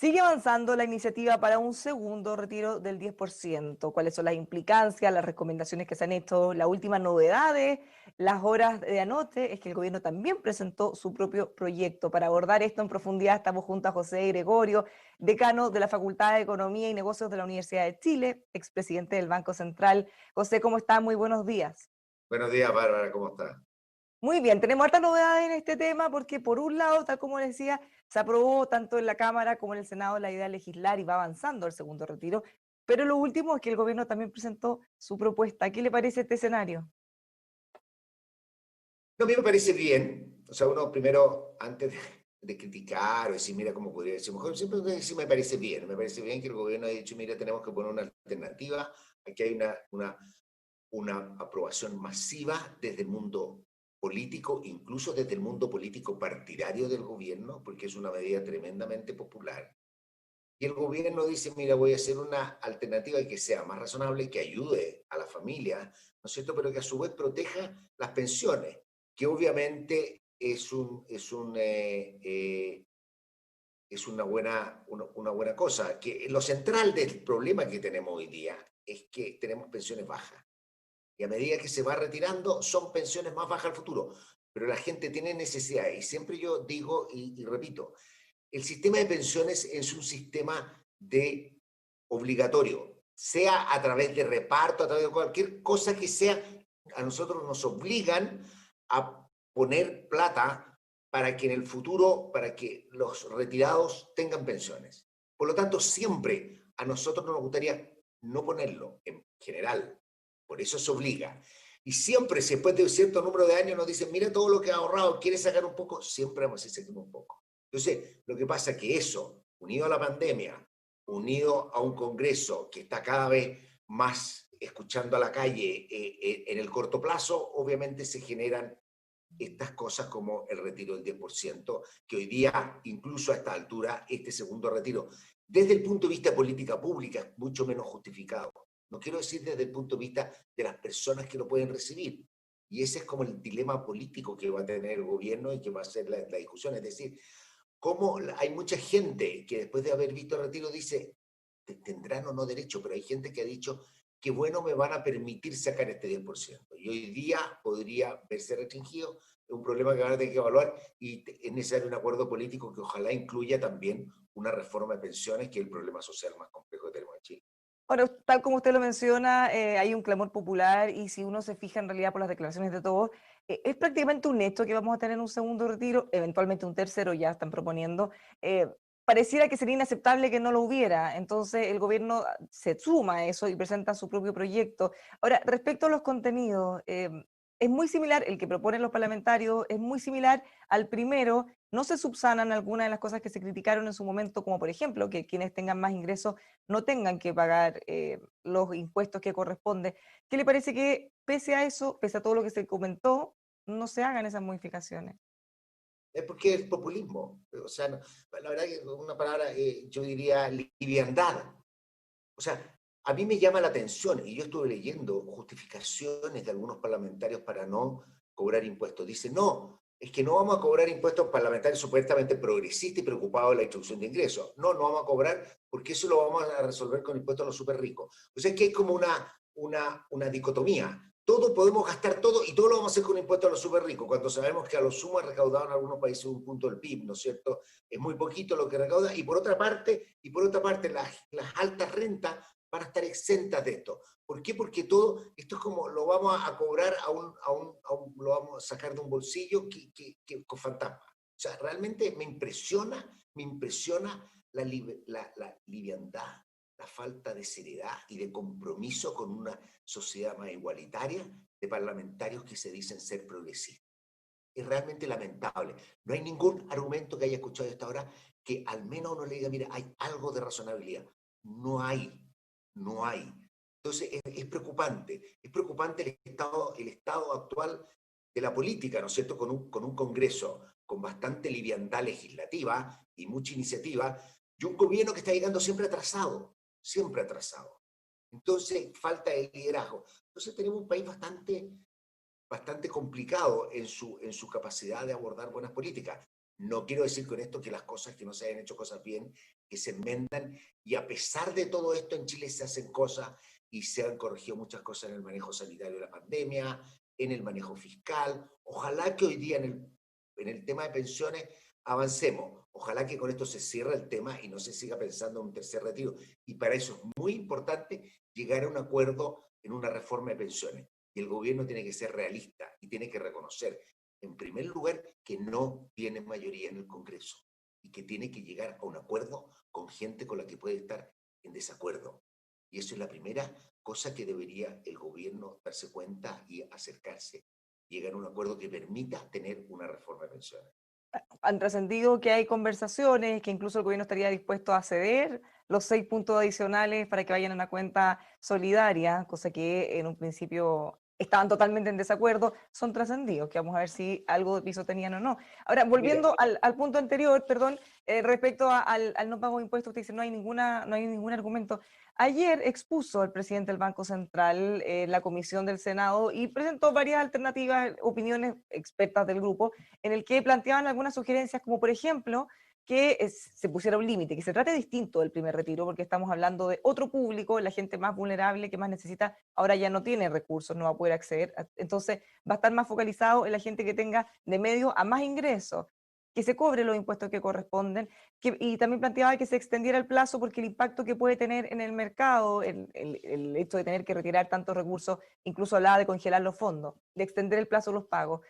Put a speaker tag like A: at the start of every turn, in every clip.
A: Sigue avanzando la iniciativa para un segundo retiro del 10%. ¿Cuáles son las implicancias, las recomendaciones que se han hecho? Las últimas novedades, las horas de anoche, es que el gobierno también presentó su propio proyecto. Para abordar esto en profundidad estamos junto a José Gregorio, decano de la Facultad de Economía y Negocios de la Universidad de Chile, expresidente del Banco Central. José, ¿cómo está? Muy buenos días.
B: Buenos días, Bárbara, ¿cómo estás?
A: Muy bien, tenemos hartas novedades en este tema porque por un lado, tal como les decía, se aprobó tanto en la Cámara como en el Senado la idea de legislar y va avanzando el segundo retiro, pero lo último es que el gobierno también presentó su propuesta. ¿Qué le parece este escenario?
B: No, a mí me parece bien. O sea, uno primero, antes de criticar o decir, mira cómo podría ser mejor, siempre decir, me parece bien. Me parece bien que el gobierno haya dicho, mira, tenemos que poner una alternativa. Aquí hay una aprobación masiva desde el mundo político, incluso desde el mundo político partidario del gobierno, porque es una medida tremendamente popular. Y el gobierno dice, mira, voy a hacer una alternativa que sea más razonable, que ayude a la familia, ¿no es cierto? Pero que a su vez proteja las pensiones, que obviamente es una buena cosa. Que lo central del problema que tenemos hoy día es que tenemos pensiones bajas. Y a medida que se va retirando, son pensiones más bajas al futuro. Pero la gente tiene necesidad. Y siempre yo digo y repito, el sistema de pensiones es un sistema de obligatorio, sea a través de reparto, a través de cualquier cosa que sea, a nosotros nos obligan a poner plata para que en el futuro, para que los retirados tengan pensiones. Por lo tanto, siempre a nosotros nos gustaría no ponerlo en general, por eso se obliga. Y siempre, si después de un cierto número de años nos dicen, mira todo lo que ha ahorrado, ¿quieres sacar un poco? Siempre vamos a decir, un poco. Entonces, lo que pasa es que eso, unido a la pandemia, unido a un Congreso que está cada vez más escuchando a la calle en el corto plazo, obviamente se generan estas cosas como el retiro del 10%, que hoy día, incluso a esta altura, este segundo retiro, desde el punto de vista de política pública, es mucho menos justificado. No quiero decir desde el punto de vista de las personas que lo pueden recibir. Y ese es como el dilema político que va a tener el gobierno y que va a ser la discusión. Es decir, cómo hay mucha gente que después de haber visto el retiro dice, tendrán o no derecho, pero hay gente que ha dicho que bueno, me van a permitir sacar este 10%. Y hoy día podría verse restringido, es un problema que van a tener que evaluar y es necesario un acuerdo político que ojalá incluya también una reforma de pensiones, que es el problema social más complejo que tenemos en Chile.
A: Bueno, tal como usted lo menciona, hay un clamor popular y si uno se fija en realidad por las declaraciones de todos, es prácticamente un hecho que vamos a tener un segundo retiro, eventualmente un tercero, ya están proponiendo. eh, Pareciera que sería inaceptable que no lo hubiera, entonces el gobierno se suma a eso y presenta su propio proyecto. Ahora, respecto a los contenidos, es muy similar, el que proponen los parlamentarios es muy similar al primero, no se subsanan algunas de las cosas que se criticaron en su momento, como por ejemplo que quienes tengan más ingresos no tengan que pagar los impuestos que corresponden. ¿Qué le parece que pese a eso, pese a todo lo que se comentó, no se hagan esas modificaciones?
B: Es porque es populismo. O sea, no, la verdad que una palabra, yo diría liviandad. O sea, a mí me llama la atención, y yo estuve leyendo justificaciones de algunos parlamentarios para no cobrar impuestos. Dicen, no, es que no vamos a cobrar impuestos parlamentarios supuestamente progresistas y preocupados de la distribución de ingresos. No, no vamos a cobrar porque eso lo vamos a resolver con impuestos a los súper ricos. O sea, es que hay como una dicotomía. Todo podemos gastar todo y todo lo vamos a hacer con impuestos a los súper ricos, cuando sabemos que a los sumas recaudados en algunos países un punto del PIB, ¿no es cierto? Es muy poquito lo que recauda, y por otra parte las altas rentas van a estar exentas de esto. ¿Por qué? Porque todo esto es como lo vamos a cobrar lo vamos a sacar de un bolsillo con fantasma. O sea, realmente me impresiona la liviandad, la falta de seriedad y de compromiso con una sociedad más igualitaria de parlamentarios que se dicen ser progresistas. Es realmente lamentable. No hay ningún argumento que haya escuchado hasta ahora que al menos uno le diga, mira, hay algo de razonabilidad. No hay, no hay. Entonces es preocupante el estado actual de la política, ¿no es cierto? Con un Congreso con bastante liviandad legislativa y mucha iniciativa, y un gobierno que está llegando siempre atrasado, siempre atrasado. Entonces, falta de liderazgo. Entonces tenemos un país bastante complicado en su capacidad de abordar buenas políticas. No quiero decir con esto que las cosas, que no se hayan hecho cosas bien, que se enmendan, y a pesar de todo esto en Chile se hacen cosas y se han corregido muchas cosas en el manejo sanitario de la pandemia, en el manejo fiscal. Ojalá que hoy día en el tema de pensiones avancemos. Ojalá que con esto se cierre el tema y no se siga pensando en un tercer retiro. Y para eso es muy importante llegar a un acuerdo en una reforma de pensiones. Y el gobierno tiene que ser realista y tiene que reconocer, en primer lugar, que no tiene mayoría en el Congreso y que tiene que llegar a un acuerdo con gente con la que puede estar en desacuerdo. Y eso es la primera cosa que debería el gobierno darse cuenta y acercarse. Llegar a un acuerdo que permita tener una reforma de pensiones.
A: Han trascendido que hay conversaciones, que incluso el gobierno estaría dispuesto a ceder los 6 puntos adicionales para que vayan a una cuenta solidaria, cosa que en un principio estaban totalmente en desacuerdo, son trascendidos, que vamos a ver si algo de piso tenían o no. Ahora,
B: Mira,
A: volviendo al punto anterior, perdón, respecto al no pago de impuestos, usted dice no hay ningún argumento. Ayer expuso el presidente del Banco Central la comisión del Senado y presentó varias alternativas, opiniones expertas del grupo, en el que planteaban algunas sugerencias, como por ejemplo que se pusiera un límite, que se trate distinto del primer retiro, porque estamos hablando de otro público, la gente más vulnerable que más necesita, ahora ya no tiene recursos, no va a poder acceder, entonces va a estar más focalizado en la gente que tenga de medio a más ingresos, que se cobre los impuestos que corresponden, y también planteaba que se extendiera el plazo porque el impacto que puede tener en el mercado, el hecho de tener que retirar tantos recursos, incluso hablaba de congelar los fondos, de extender el plazo de los pagos.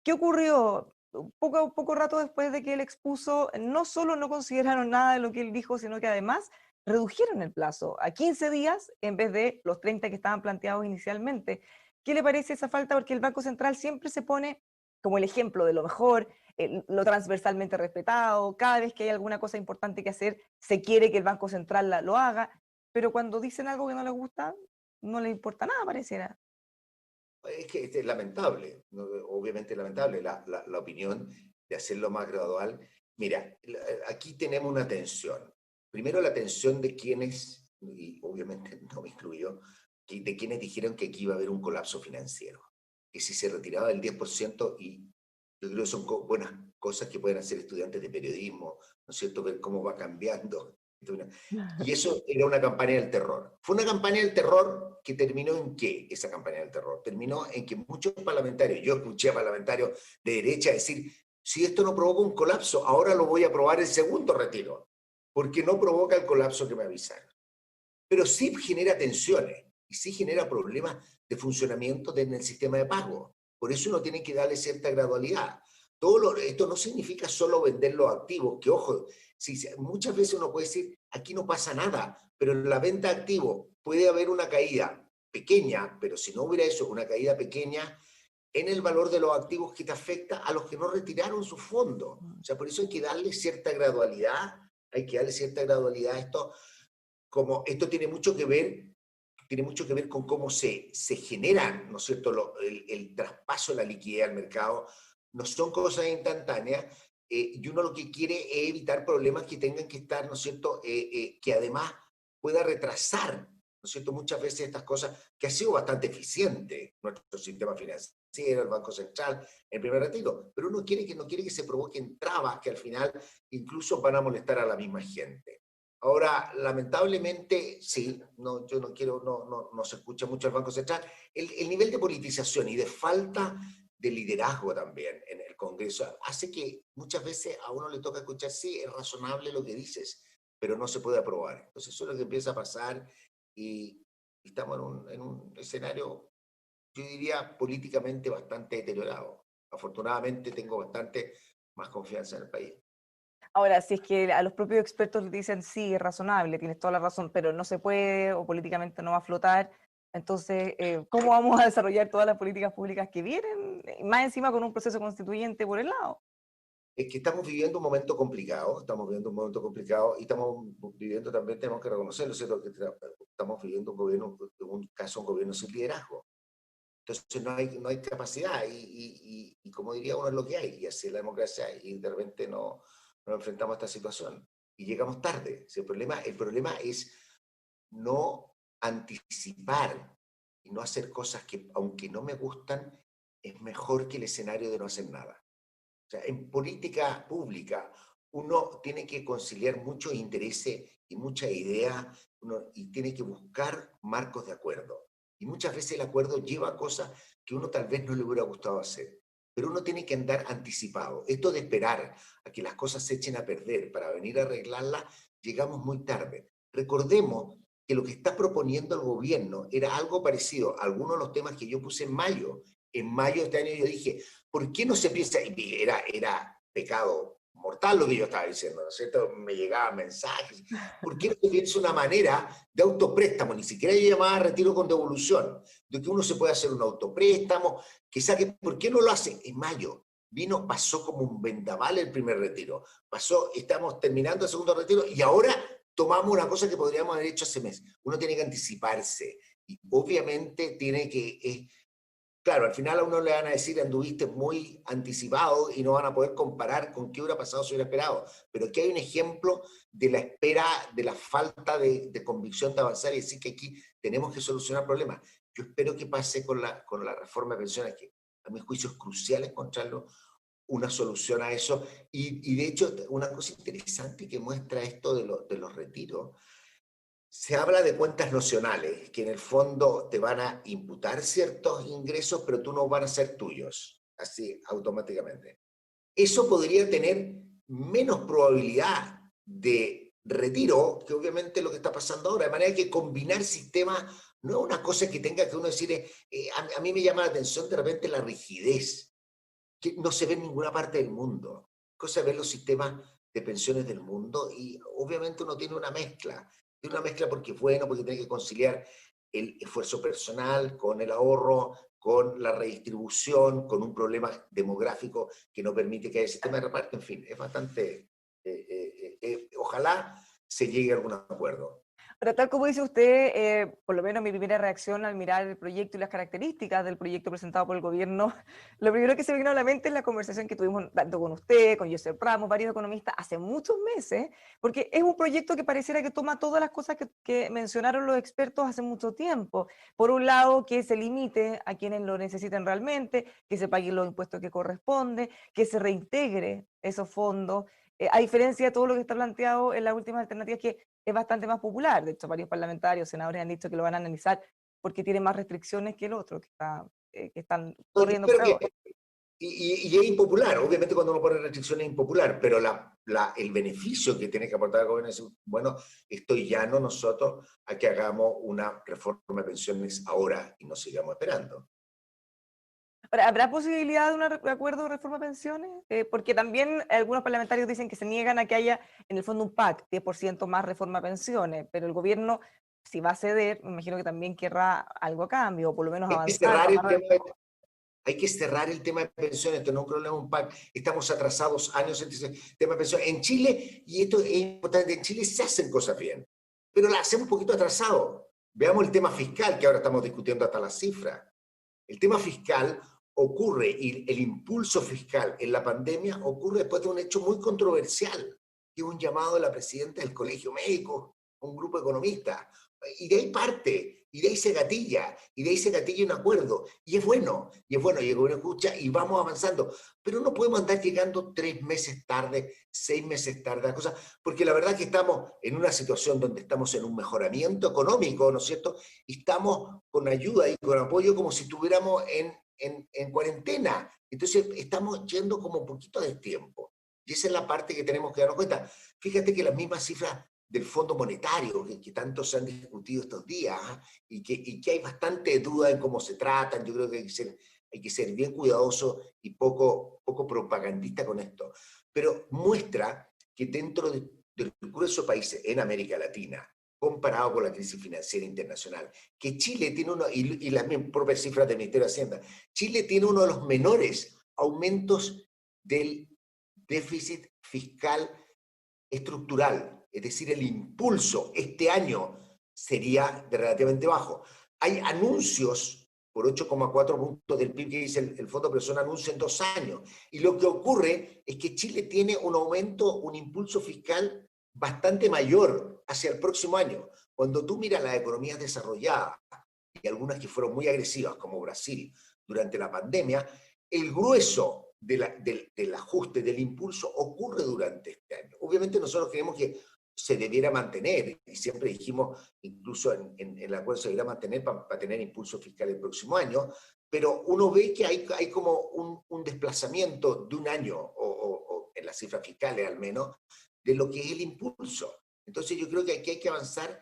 A: ¿Qué ocurrió? Poco rato después de que él expuso, no solo no consideraron nada de lo que él dijo, sino que además redujeron el plazo a 15 días en vez de los 30 que estaban planteados inicialmente. ¿Qué le parece esa falta? Porque el Banco Central siempre se pone como el ejemplo de lo mejor, lo transversalmente respetado, cada vez que hay alguna cosa importante que hacer, se quiere que el Banco Central lo haga, pero cuando dicen algo que no les gusta, no les importa nada, pareciera.
B: es que es lamentable, ¿no? Obviamente lamentable la opinión de hacerlo más gradual. Mira, aquí tenemos una tensión. Primero la tensión de quienes, y obviamente no me incluyo, de quienes dijeron que aquí iba a haber un colapso financiero, que si se retiraba el 10%, y yo creo que son buenas cosas que pueden hacer estudiantes de periodismo, ¿no es cierto?, ver cómo va cambiando. Y eso era una campaña del terror. Fue una campaña del terror que terminó en qué, esa campaña del terror. Terminó en que muchos parlamentarios, yo escuché a parlamentarios de derecha decir, si esto no provoca un colapso, ahora lo voy a aprobar el segundo retiro, porque no provoca el colapso que me avisaron. Pero sí genera tensiones y sí genera problemas de funcionamiento en el sistema de pago. Por eso uno tiene que darle cierta gradualidad. Esto no significa solo vender los activos, que ojo, muchas veces uno puede decir, aquí no pasa nada, pero en la venta de activos puede haber una caída pequeña, pero si no hubiera eso, una caída pequeña en el valor de los activos que te afecta a los que no retiraron sus fondos. O sea, por eso hay que darle cierta gradualidad, hay que darle cierta gradualidad a esto, como esto tiene mucho que ver con cómo se generan, ¿no es cierto?, el traspaso de la liquidez al mercado. No son cosas instantáneas, y uno lo que quiere es evitar problemas que tengan que estar, ¿no es cierto?, que además pueda retrasar, ¿no es cierto?, muchas veces estas cosas, que ha sido bastante eficiente nuestro sistema financiero, el Banco Central, el primer retiro, pero uno no quiere que se provoquen trabas que al final incluso van a molestar a la misma gente. Ahora, lamentablemente, sí, no, yo no quiero, no se escucha mucho el Banco Central. El nivel de politización y de falta de liderazgo también en el Congreso hace que muchas veces a uno le toca escuchar, sí, es razonable lo que dices, pero no se puede aprobar. Entonces eso es lo que empieza a pasar, y estamos en un escenario, yo diría, políticamente bastante deteriorado. Afortunadamente tengo bastante más confianza en el país.
A: Ahora, si es que a los propios expertos les dicen sí, es razonable, tienes toda la razón, pero no se puede o políticamente no va a flotar, entonces, ¿cómo vamos a desarrollar todas las políticas públicas que vienen? Más encima con un proceso constituyente por el lado.
B: Es que estamos viviendo un momento complicado, estamos viviendo un momento complicado y estamos viviendo también, tenemos que reconocerlo, ¿cierto?, que estamos viviendo un gobierno sin liderazgo. Entonces no hay capacidad y como diría uno es lo que hay, y así es la democracia, y de repente nos enfrentamos a esta situación y llegamos tarde. Si el problema es no anticipar y no hacer cosas que, aunque no me gustan, es mejor que el escenario de no hacer nada. sea, en política pública uno tiene que conciliar muchos intereses y muchas ideas y tiene que buscar marcos de acuerdo. Y muchas veces el acuerdo lleva a cosas que uno tal vez no le hubiera gustado hacer. Pero uno tiene que andar anticipado. Esto de esperar a que las cosas se echen a perder para venir a arreglarlas, llegamos muy tarde. Recordemos que lo que está proponiendo el gobierno era algo parecido a algunos de los temas que yo puse en mayo. En mayo de este año yo dije, ¿por qué no se piensa? Y era pecado mortal lo que yo estaba diciendo, ¿no es cierto? Me llegaban mensajes. ¿Por qué no se piensa una manera de autopréstamo? Ni siquiera yo llamaba retiro con devolución, de que uno se puede hacer un autopréstamo, que saque, ¿por qué no lo hace? En mayo vino, pasó como un vendaval el primer retiro, pasó, estamos terminando el segundo retiro y ahora tomamos una cosa que podríamos haber hecho hace meses. Uno tiene que anticiparse y obviamente tiene que, claro, al final a uno le van a decir anduviste muy anticipado y no van a poder comparar con qué hubiera pasado si hubiera esperado. Pero aquí hay un ejemplo de la espera, de la falta de convicción de avanzar y decir que aquí tenemos que solucionar problemas. Yo espero que pase con la reforma de pensiones, que a mi juicio es crucial encontrarlo una solución a eso. Y de hecho, una cosa interesante que muestra esto de los retiros, se habla de cuentas nocionales, que en el fondo te van a imputar ciertos ingresos, pero tú no van a ser tuyos, así automáticamente. Eso podría tener menos probabilidad de retiro que obviamente lo que está pasando ahora, de manera que combinar sistemas no es una cosa que tenga que uno decir, a mí me llama la atención de repente la rigidez, que no se ve en ninguna parte del mundo. Cosa de ver los sistemas de pensiones del mundo y obviamente uno tiene una mezcla porque es bueno, porque tiene que conciliar el esfuerzo personal con el ahorro, con la redistribución, con un problema demográfico que no permite que haya sistema de reparto, en fin, es bastante, ojalá se llegue a algún acuerdo.
A: Pero tal como dice usted, por lo menos mi primera reacción al mirar el proyecto y las características del proyecto presentado por el gobierno, lo primero que se me vino a la mente es la conversación que tuvimos tanto con usted, con Josep Ramos, varios economistas, hace muchos meses, porque es un proyecto que pareciera que toma todas las cosas que mencionaron los expertos hace mucho tiempo. Por un lado, que se limite a quienes lo necesiten realmente, que se paguen los impuestos que corresponde, que se reintegre esos fondos, a diferencia de todo lo que está planteado en las últimas alternativas, que es bastante más popular. De hecho, varios parlamentarios, senadores han dicho que lo van a analizar porque tiene más restricciones que el otro, que están
B: No, yo
A: corriendo por
B: espero que,
A: ahora.
B: y es impopular, obviamente cuando uno pone restricciones es impopular, pero el beneficio que tiene que aportar el gobierno es, bueno, estoy llano nosotros a que hagamos una reforma de pensiones ahora y no sigamos esperando.
A: Ahora, ¿habrá posibilidad de un acuerdo de reforma de pensiones? Porque también algunos parlamentarios dicen que se niegan a que haya, en el fondo, un PAC, 10% más reforma de pensiones, pero el gobierno, si va a ceder, me imagino que también querrá algo a cambio, o por lo menos
B: Hay que
A: avanzar.
B: cerrar el tema de, hay que cerrar el tema de pensiones, esto no es un problema, un PAC, estamos atrasados años en el tema de pensiones. En Chile, y esto es importante, en Chile se hacen cosas bien, pero las hacemos un poquito atrasado. Veamos el tema fiscal, que ahora estamos discutiendo hasta las cifras. El tema fiscal ocurre, y el impulso fiscal en la pandemia ocurre después de un hecho muy controversial, que es un llamado de la presidenta del Colegio Médico, un grupo de economistas, y de ahí parte, y de ahí se gatilla, y de ahí se gatilla un acuerdo, y es bueno, y el gobierno escucha, y vamos avanzando, pero no podemos andar llegando 3 meses tarde, 6 meses tarde, las cosas, porque la verdad es que estamos en una situación donde estamos en un mejoramiento económico, ¿no es cierto? Y estamos con ayuda y con apoyo como si estuviéramos en cuarentena. Entonces estamos yendo como un poquito de tiempo. Y esa es la parte que tenemos que darnos cuenta. Fíjate que las mismas cifras del Fondo Monetario, que tanto se han discutido estos días, ¿eh? y que hay bastante duda en cómo se tratan, yo creo que hay que ser bien cuidadoso y poco propagandista con esto. Pero muestra que dentro del grueso de países en América Latina, comparado con la crisis financiera internacional, que Chile tiene uno, y las propias cifras del Ministerio de Hacienda, Chile tiene uno de los menores aumentos del déficit fiscal estructural, es decir, el impulso este año sería de relativamente bajo. Hay anuncios por 8,4 puntos del PIB que dice el fondo, pero son anuncios en 2 años. Y lo que ocurre es que Chile tiene un aumento, un impulso fiscal bastante mayor hacia el próximo año. Cuando tú miras las economías desarrolladas, y algunas que fueron muy agresivas, como Brasil, durante la pandemia, el grueso del ajuste, del impulso, ocurre durante este año. Obviamente nosotros creemos que se debiera mantener, y siempre dijimos, incluso en el acuerdo se debiera mantener para tener impulso fiscal el próximo año, pero uno ve que hay como un desplazamiento de un año, o en las cifras fiscales al menos, de lo que es el impulso. Entonces yo creo que aquí hay que avanzar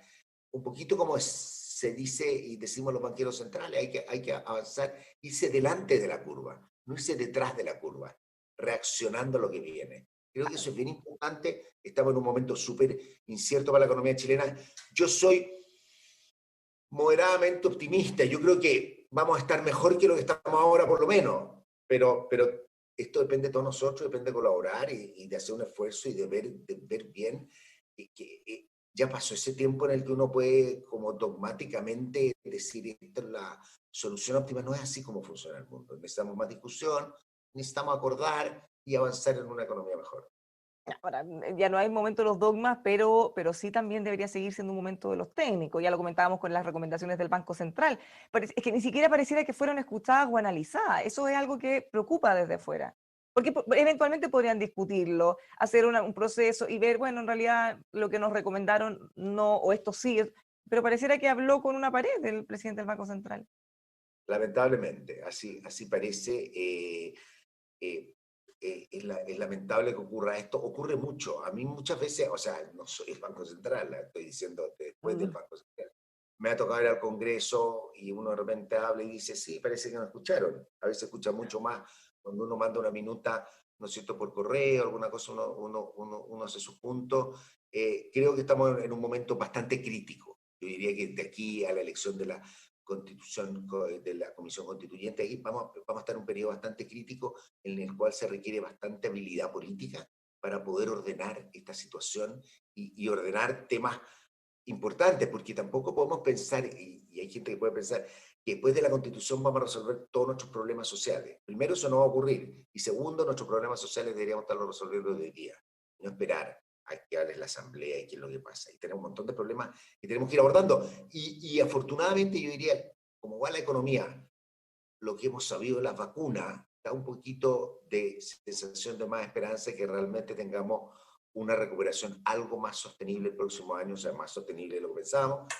B: un poquito como se dice y decimos los banqueros centrales, hay que avanzar, irse delante de la curva, no irse detrás de la curva, reaccionando a lo que viene. Creo que eso es bien importante. Estamos en un momento súper incierto para la economía chilena. Yo soy moderadamente optimista. Yo creo que vamos a estar mejor que lo que estamos ahora, por lo menos. Pero esto depende de todos nosotros, depende de colaborar y de hacer un esfuerzo y de ver bien que ya pasó ese tiempo en el que uno puede como dogmáticamente decir esta es la solución óptima. No es así como funciona el mundo. Necesitamos más discusión, necesitamos acordar y avanzar en una economía mejor.
A: Ahora, ya no hay momento de los dogmas, pero sí también debería seguir siendo un momento de los técnicos. Ya lo comentábamos con las recomendaciones del Banco Central. Es que ni siquiera pareciera que fueron escuchadas o analizadas. Eso es algo que preocupa desde fuera. Porque eventualmente podrían discutirlo, hacer un proceso y ver, bueno, en realidad lo que nos recomendaron no, o esto sí, pero pareciera que habló con una pared el presidente del Banco Central.
B: Lamentablemente, así parece. Eh, es lamentable que ocurra esto. Ocurre mucho. A mí muchas veces, o sea, no soy el Banco Central, la estoy diciendo después del
A: Mm.
B: Banco Central. Me ha tocado ir al Congreso y uno de repente habla y dice, sí, parece que no escucharon. A veces escucha mucho más cuando uno manda una minuta, ¿no es cierto?, por correo, alguna cosa, uno hace sus puntos. Creo que estamos en un momento bastante crítico. Yo diría que de aquí a la elección de la constitución de la Comisión Constituyente, ahí vamos a estar en un periodo bastante crítico en el cual se requiere bastante habilidad política para poder ordenar esta situación y ordenar temas importantes, porque tampoco podemos pensar, y hay gente que puede pensar, que después de la Constitución vamos a resolver todos nuestros problemas sociales. Primero, eso no va a ocurrir. Y segundo, nuestros problemas sociales deberíamos estarlos resolviendo hoy día, no esperar a que hable la Asamblea y qué es lo que pasa. Y tenemos un montón de problemas que tenemos que ir abordando. Y afortunadamente yo diría, como va la economía, lo que hemos sabido de las vacunas, da un poquito de sensación de más esperanza que realmente tengamos una recuperación algo más sostenible el próximo año, o sea, más sostenible de lo que pensábamos,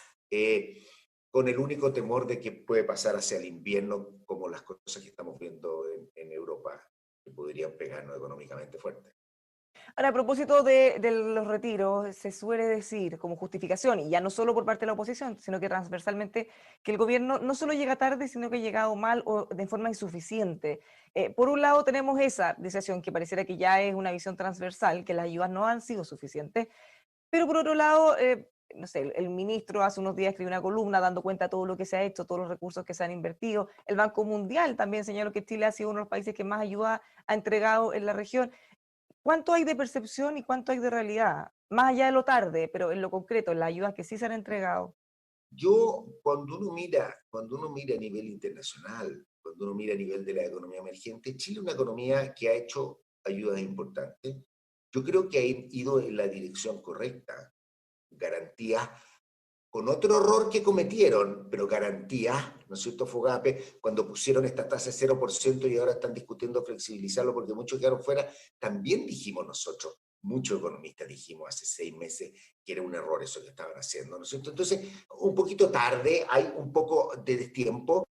B: con el único temor de que puede pasar hacia el invierno, como las cosas que estamos viendo en Europa, que podrían pegarnos económicamente fuerte.
A: Ahora, a propósito de los retiros, se suele decir como justificación, y ya no solo por parte de la oposición, sino que transversalmente, que el gobierno no solo llega tarde, sino que ha llegado mal o de forma insuficiente. Por un lado tenemos esa decisión que pareciera que ya es una visión transversal, que las ayudas no han sido suficientes, pero por otro lado, no sé, el ministro hace unos días escribió una columna dando cuenta de todo lo que se ha hecho, todos los recursos que se han invertido. El Banco Mundial también señaló que Chile ha sido uno de los países que más ayuda ha entregado en la región. ¿Cuánto hay de percepción y cuánto hay de realidad? Más allá de lo tarde, pero en lo concreto, en las ayudas que sí se han entregado.
B: Cuando uno mira a nivel internacional, cuando uno mira a nivel de la economía emergente, Chile es una economía que ha hecho ayudas importantes. Yo creo que ha ido en la dirección correcta. Garantías, con otro error que cometieron, pero garantías, ¿no es cierto, Fogape, cuando pusieron esta tasa de 0% y ahora están discutiendo flexibilizarlo porque muchos quedaron fuera, también dijimos nosotros, muchos economistas dijimos hace 6 meses que era un error eso que estaban haciendo, ¿no es cierto? Entonces, un poquito tarde, hay un poco de destiempo.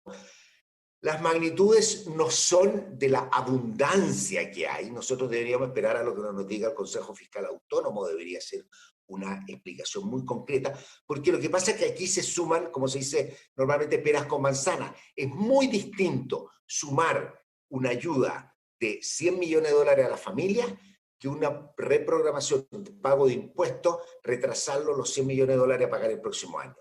B: Las magnitudes no son de la abundancia que hay. Nosotros deberíamos esperar a lo que nos diga el Consejo Fiscal Autónomo, debería ser una explicación muy concreta, porque lo que pasa es que aquí se suman, como se dice normalmente, peras con manzanas. Es muy distinto sumar una ayuda de 100 millones de dólares a la familia que una reprogramación de pago de impuestos, retrasarlo los 100 millones de dólares a pagar el próximo año.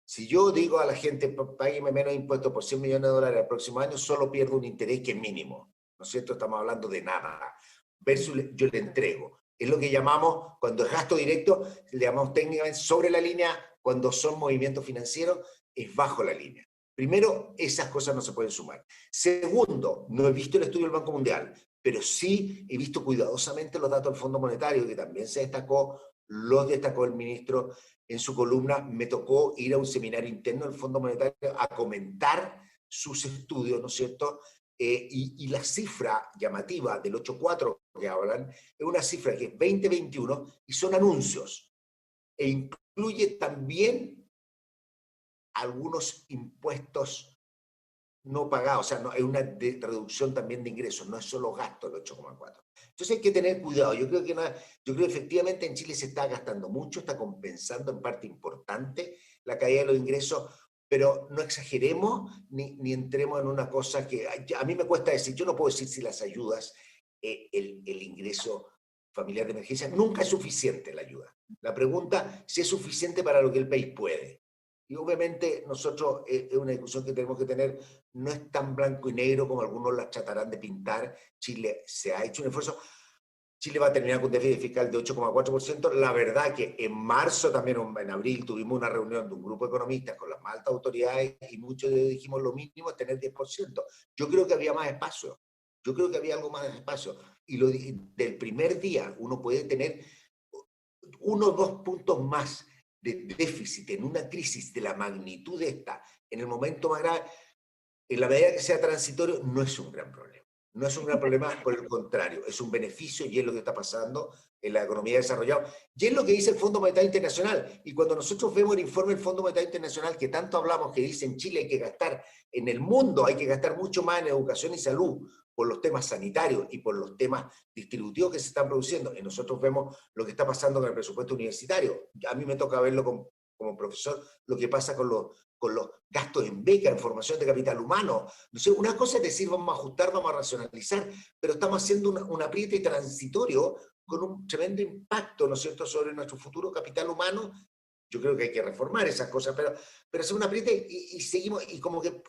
B: Si yo digo a la gente, págueme menos impuestos por 100 millones de dólares el próximo año, solo pierdo un interés que es mínimo. ¿No es cierto? Estamos hablando de nada. Versus yo le entrego. Es lo que llamamos, cuando es gasto directo, le llamamos técnicamente sobre la línea, cuando son movimientos financieros, es bajo la línea. Primero, esas cosas no se pueden sumar. Segundo, no he visto el estudio del Banco Mundial, pero sí he visto cuidadosamente los datos del Fondo Monetario, que también se destacó, los destacó el ministro en su columna. Me tocó ir a un seminario interno del Fondo Monetario a comentar sus estudios, ¿no es cierto? y la cifra llamativa del 8,4 que hablan es una cifra que es 2021 y son anuncios. E incluye también algunos impuestos no pagados, o sea, no, es una reducción también de ingresos, no es solo gasto el 8,4. Entonces hay que tener cuidado. Yo creo que efectivamente en Chile se está gastando mucho, está compensando en parte importante la caída de los ingresos, pero no exageremos ni entremos en una cosa que a mí me cuesta decir. Yo no puedo decir si las ayudas, el ingreso familiar de emergencia, nunca es suficiente la ayuda. La pregunta si es suficiente para lo que el país puede. Y obviamente nosotros, es una discusión que tenemos que tener, no es tan blanco y negro como algunos la tratarán de pintar. Chile se ha hecho un esfuerzo. Chile va a terminar con un déficit fiscal de 8,4%. La verdad que en marzo, también en abril, tuvimos una reunión de un grupo de economistas con las más altas autoridades y muchos de ellos dijimos lo mínimo es tener 10%. Yo creo que había más espacio. Yo creo que había algo más de espacio. Y del primer día uno puede tener 1 o 2 puntos más de déficit en una crisis de la magnitud de esta, en el momento más grave, en la medida que sea transitorio, no es un gran problema. No es un gran problema, por el contrario, es un beneficio y es lo que está pasando en la economía desarrollada. Y es lo que dice el Fondo Monetario Internacional. Y cuando nosotros vemos el informe del Fondo Monetario Internacional, que tanto hablamos, que dice en Chile hay que gastar, en el mundo hay que gastar mucho más en educación y salud, por los temas sanitarios y por los temas distributivos que se están produciendo. Y nosotros vemos lo que está pasando con el presupuesto universitario. A mí me toca verlo como profesor, lo que pasa con los gastos en beca, en formación de capital humano. No sé, una cosa es decir, vamos a ajustar, vamos a racionalizar, pero estamos haciendo un apriete transitorio con un tremendo impacto, ¿no es cierto?, sobre nuestro futuro capital humano. Yo creo que hay que reformar esas cosas, pero hacer un apriete y seguimos, y como que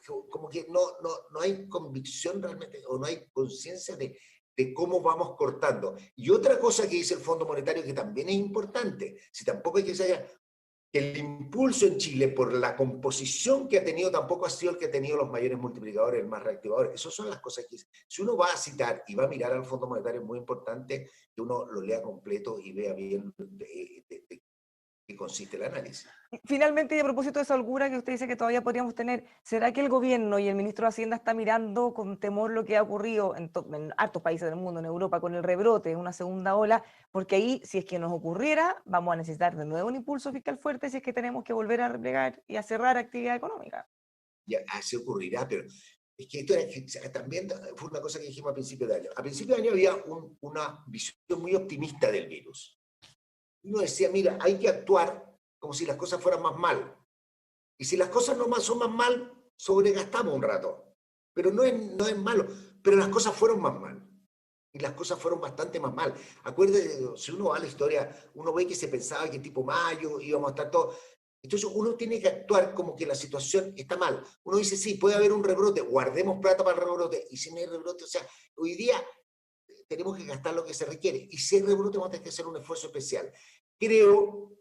B: no hay convicción realmente, o no hay conciencia de cómo vamos cortando. Y otra cosa que dice el Fondo Monetario que también es importante, si tampoco hay que exagerar, que el impulso en Chile por la composición que ha tenido tampoco ha sido el que ha tenido los mayores multiplicadores, el más reactivador. Esas son las cosas que, si uno va a citar y va a mirar al Fondo Monetario, es muy importante que uno lo lea completo y vea bien de qué consiste el análisis.
A: Finalmente, y a propósito de esa holgura que usted dice que todavía podríamos tener, ¿será que el gobierno y el ministro de Hacienda está mirando con temor lo que ha ocurrido en hartos países del mundo, en Europa, con el rebrote, una segunda ola? Porque ahí, si es que nos ocurriera, vamos a necesitar de nuevo un impulso fiscal fuerte si es que tenemos que volver a replegar y a cerrar actividad económica.
B: Ya, así ocurrirá, pero es que esto también fue una cosa que dijimos a principio de año. A principio de año había una visión muy optimista del virus. Uno decía, mira, hay que actuar como si las cosas fueran más mal. Y si las cosas no son más mal, sobregastamos un rato. Pero no es malo. Pero las cosas fueron más mal. Y las cosas fueron bastante más mal. Acuérdate, si uno va a la historia, uno ve que se pensaba que tipo mayo íbamos a estar todos. Entonces uno tiene que actuar como que la situación está mal. Uno dice, sí, puede haber un rebrote, guardemos plata para el rebrote. Y si no hay rebrote, o sea, hoy día tenemos que gastar lo que se requiere. Y si hay rebrote, vamos a tener que hacer un esfuerzo especial. Creo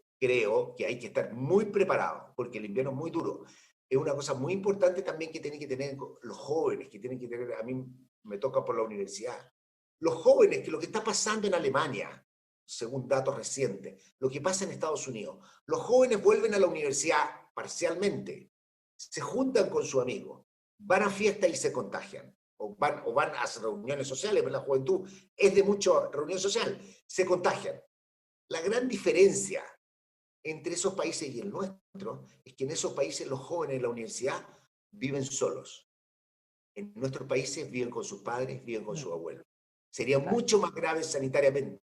B: que hay que estar muy preparado, porque el invierno es muy duro. Es una cosa muy importante también que tienen que tener los jóvenes, que tienen que tener, a mí me toca por la universidad. Los jóvenes, que lo que está pasando en Alemania, según datos recientes, lo que pasa en Estados Unidos, los jóvenes vuelven a la universidad parcialmente, se juntan con su amigo, van a fiestas y se contagian, o van a reuniones sociales, la juventud es de mucha reunión social, se contagian. La gran diferencia entre esos países y el nuestro es que en esos países los jóvenes en la universidad viven solos. En nuestros países viven con sus padres, viven con sus abuelos. Sería
A: Claro.
B: mucho más grave sanitariamente.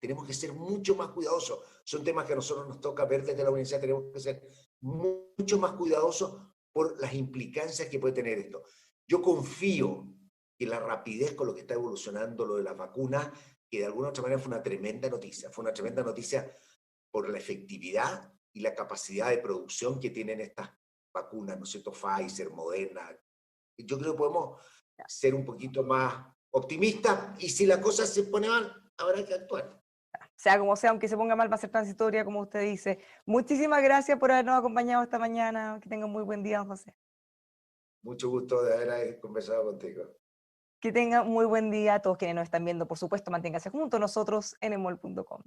B: Tenemos que ser mucho más cuidadosos. Son temas que a nosotros nos toca ver desde la universidad. Tenemos que ser mucho más cuidadosos por las implicancias que puede tener esto. Yo confío que la rapidez con lo que está evolucionando lo de las vacunas, que de alguna otra manera fue una tremenda noticia. Fue una tremenda noticia por la efectividad y la capacidad de producción que tienen estas vacunas, ¿no es cierto? Pfizer, Moderna. Yo creo que podemos ser un poquito más optimistas y si la cosa se pone mal, habrá que actuar.
A: Sea como sea, aunque se ponga mal, va a ser transitoria, como usted dice. Muchísimas gracias por habernos acompañado esta mañana. Que tenga un muy buen día, don José.
B: Mucho gusto de haber conversado contigo.
A: Que tenga muy buen día a todos quienes nos están viendo. Por supuesto, manténgase juntos nosotros en emol.com.